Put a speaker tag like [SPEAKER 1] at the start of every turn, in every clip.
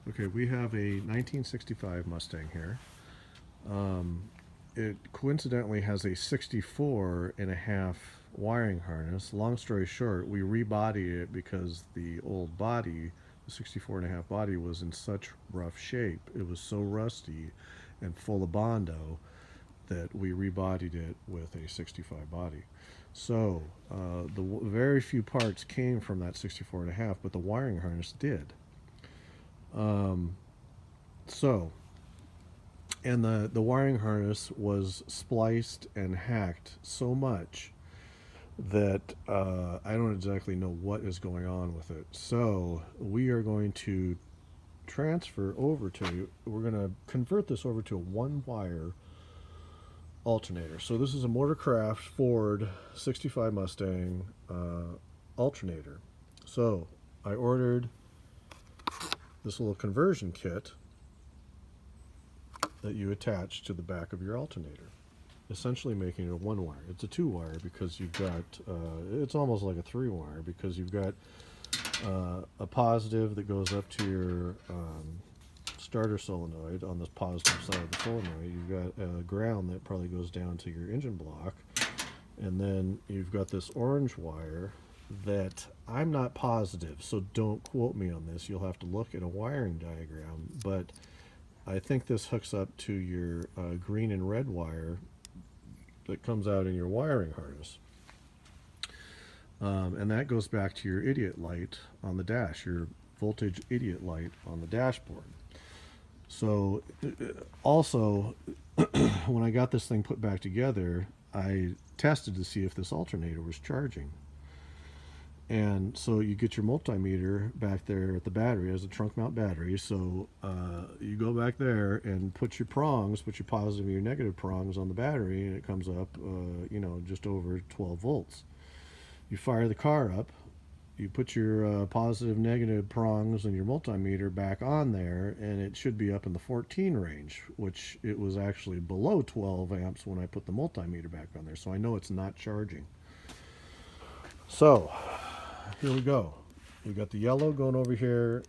[SPEAKER 1] Okay, we have a 1965 Mustang here. Um, it coincidentally has a 64 and a half wiring harness. Long story short, we rebodied it because the old body, the 64 and a half body, was in such rough shape. It was so rusty and full of Bondo that we rebodied it with a 65 body. So very few parts came from that 64 and a half, but the wiring harness did. Um, so and the wiring harness was spliced and hacked so much that I don't exactly know what is going on with it. So we are going to transfer over to, we're going to convert this over to a one wire alternator. So this is a Motorcraft Ford 65 Mustang alternator. So I ordered this little conversion kit that you attach to the back of your alternator, essentially making it a one wire. It's a two wire because you've got, it's almost like a three wire because you've got a positive that goes up to your starter solenoid on the positive side of the solenoid. You've got a ground that probably goes down to your engine block. And then you've got this orange wire that I'm not positive, so don't quote me on this. You'll have to look at a wiring diagram. But I think this hooks up to your green and red wire that comes out in your wiring harness. And that goes back to your idiot light on the dash, your voltage idiot light on the dashboard. So, also, when I got this thing put back together, I tested to see if this alternator was charging. And so you get your multimeter back there at the battery as a trunk mount battery. So you go back there and put your prongs, put your positive and your negative prongs on the battery, and it comes up, just over 12 volts. You fire the car up, you put your positive, negative prongs and your multimeter back on there, and it should be up in the 14 range, which it was actually below 12 amps when I put the multimeter back on there. So I know it's not charging. So here we go. We got the yellow going over here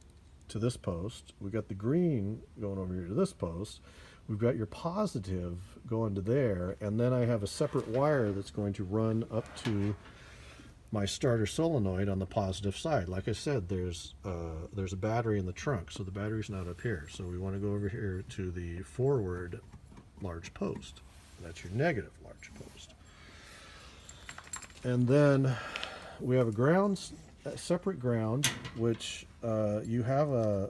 [SPEAKER 1] to this post. We got the green going over here to this post. We've got your positive going to there, and then I have a separate wire that's going to run up to my starter solenoid on the positive side. Like I said, there's a battery in the trunk, so the battery's not up here. So we want to go over here to the forward large post. That's your negative large post. And then we have a separate ground, which you have a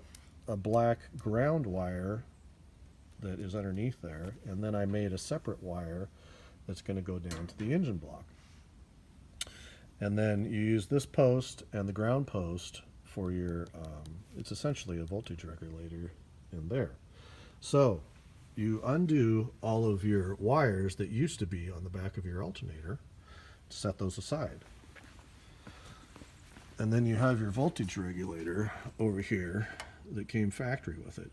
[SPEAKER 1] black ground wire that is underneath there, and then I made a separate wire that's going to go down to the engine block. And then you use this post and the ground post for your, it's essentially a voltage regulator in there. So you undo all of your wires that used to be on the back of your alternator, set those aside. And then you have your voltage regulator over here that came factory with it.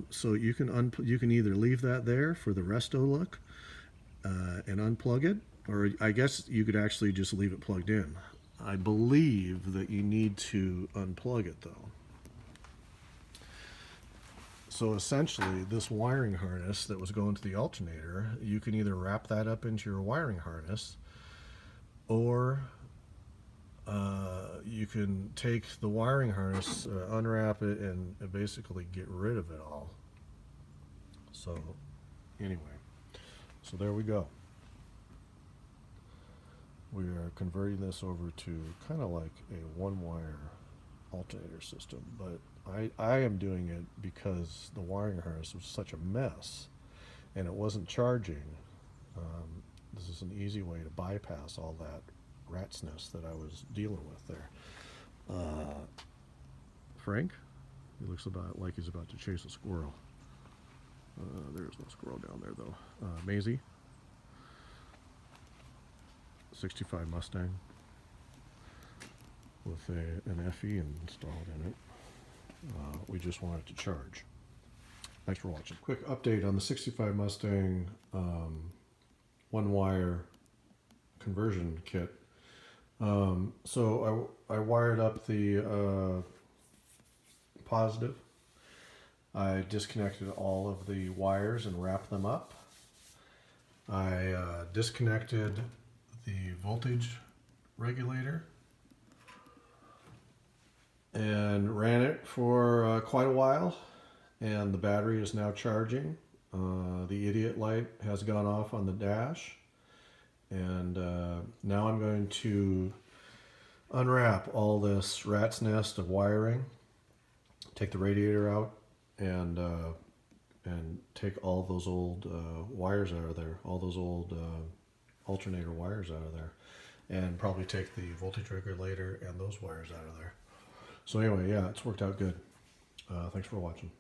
[SPEAKER 1] So you can either leave that there for the resto look and unplug it, or I guess you could actually just leave it plugged in. I believe that you need to unplug it though. So essentially, this wiring harness that was going to the alternator, you can either wrap that up into your wiring harness, or you can take the wiring harness, unwrap it, and basically get rid of it all. So, anyway, so there we go. We are converting this over to kind of like a one-wire alternator system, but I am doing it because the wiring harness was such a mess and it wasn't charging. This is an easy way to bypass all that rat's nest that I was dealing with there. Frank, he looks about like he's about to chase a squirrel. There's no squirrel down there though. Maisie, 65 Mustang with an FE installed in it. We just want it to charge. Thanks for watching. Quick update on the 65 Mustang one wire conversion kit. So I wired up the positive. I disconnected all of the wires and wrapped them up. I disconnected the voltage regulator and ran it for quite a while, and the battery is now charging. The idiot light has gone off on the dash, and now I'm going to unwrap all this rat's nest of wiring, take the radiator out, and take all those old wires out of there, all those old alternator wires out of there, and probably take the voltage regulator and those wires out of there. So anyway, yeah, it's worked out good. Thanks for watching.